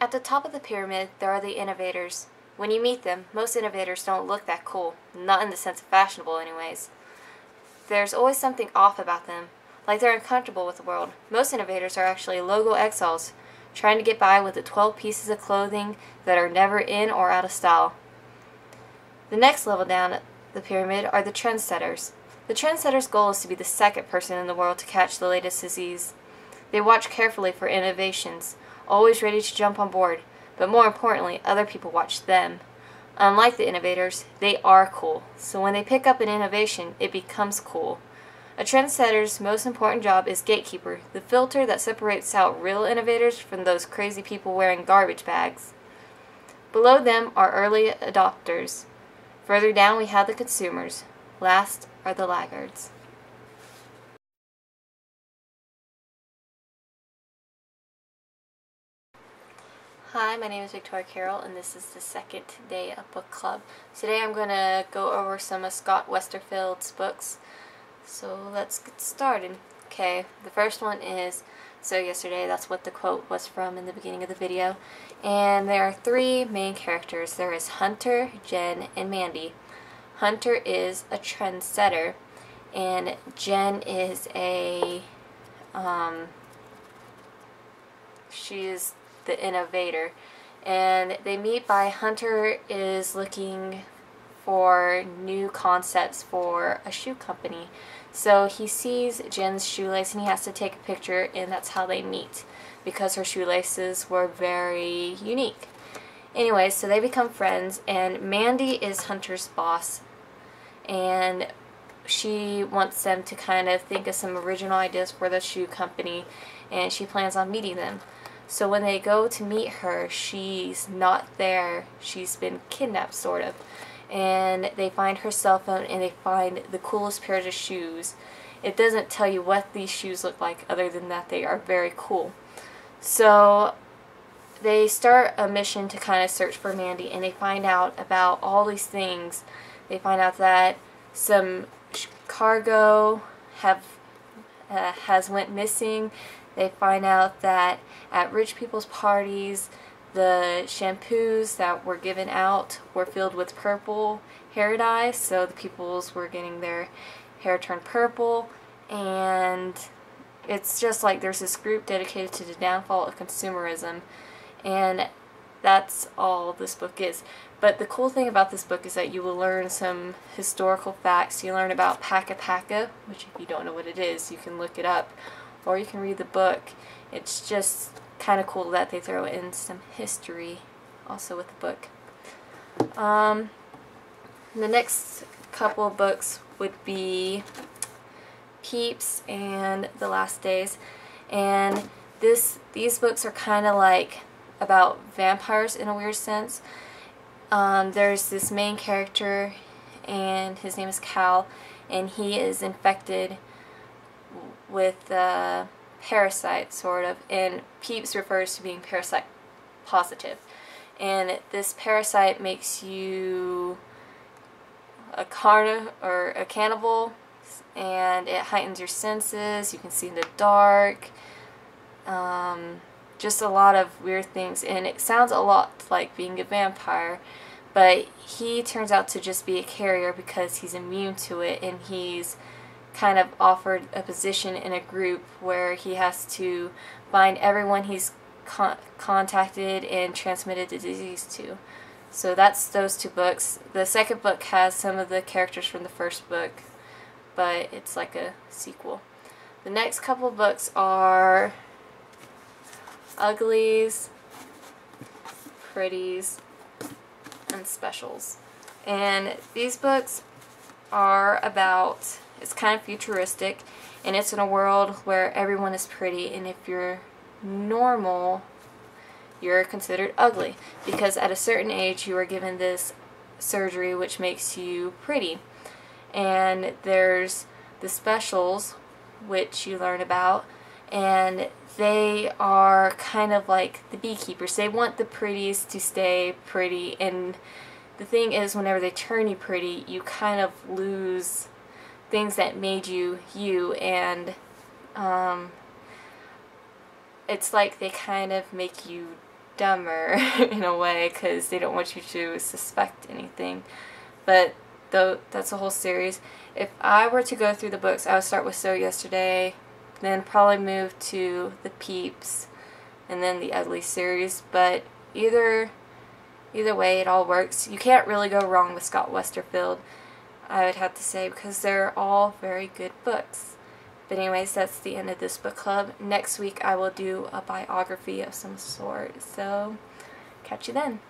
At the top of the pyramid, there are the innovators. When you meet them, most innovators don't look that cool, not in the sense of fashionable anyways. There's always something off about them, like they're uncomfortable with the world. Most innovators are actually logo exiles, trying to get by with the 12 pieces of clothing that are never in or out of style. The next level down the pyramid are the trendsetters. The trendsetter's goal is to be the second person in the world to catch the latest disease. They watch carefully for innovations, always ready to jump on board, but more importantly, other people watch them. Unlike the innovators, they are cool, so when they pick up an innovation, it becomes cool. A trendsetter's most important job is gatekeeper, the filter that separates out real innovators from those crazy people wearing garbage bags. Below them are early adopters. Further down we have the consumers. Last are the laggards. Hi, my name is Victoria Carroll, and this is the second day of book club. Today I'm going to go over some of Scott Westerfeld's books. So let's get started. Okay, the first one is So Yesterday. That's what the quote was from in the beginning of the video. And there are three main characters. There is Hunter, Jen, and Mandy. Hunter is a trendsetter, and Jen is she's the innovator. And they meet by Hunter is looking for new concepts for a shoe company. So he sees Jen's shoelace and he has to take a picture, and that's how they meet, because her shoelaces were very unique. Anyway, so they become friends, and Mandy is Hunter's boss, and she wants them to kind of think of some original ideas for the shoe company, and she plans on meeting them. So when they go to meet her, she's not there. She's been kidnapped, sort of. And they find her cell phone, and they find the coolest pair of shoes. It doesn't tell you what these shoes look like, other than that they are very cool. So they start a mission to kind of search for Mandy, and they find out about all these things. They find out that some cargo has went missing. They find out that at rich people's parties, the shampoos that were given out were filled with purple hair dye, so the peoples were getting their hair turned purple. And it's just like there's this group dedicated to the downfall of consumerism, and that's all this book is. But the cool thing about this book is that you will learn some historical facts. You learn about Paka Paka, which if you don't know what it is, you can look it up, or you can read the book. It's just kind of cool that they throw in some history also with the book. The next couple of books would be Peeps and The Last Days, and these books are kind of like about vampires in a weird sense. There's this main character, and his name is Cal, and he is infected with parasite, sort of, and Peeps refers to being parasite positive. And this parasite makes you a cannibal, and it heightens your senses. You can see in the dark. Just a lot of weird things, and it sounds a lot like being a vampire, but he turns out to just be a carrier because he's immune to it, and he's kind of offered a position in a group where he has to find everyone he's contacted and transmitted the disease to. So that's those two books. The second book has some of the characters from the first book, but it's like a sequel. The next couple of books are Uglies, Pretties, and Specials. And these books are about, it's kind of futuristic, and it's in a world where everyone is pretty, and if you're normal, you're considered ugly, because at a certain age you are given this surgery which makes you pretty. And there's the Specials, which you learn about, and they are kind of like the beekeepers. They want the pretties to stay pretty, and the thing is, whenever they turn you pretty, you kind of lose things that made you you, and it's like they kind of make you dumber in a way, because they don't want you to suspect anything. But though that's a whole series. If I were to go through the books, I would start with So Yesterday, then probably move to the Peeps, and then the Uglies series. But either way, it all works. You can't really go wrong with Scott Westerfeld, I would have to say, because they're all very good books. But anyways, that's the end of this book club. Next week I will do a biography of some sort. So, catch you then.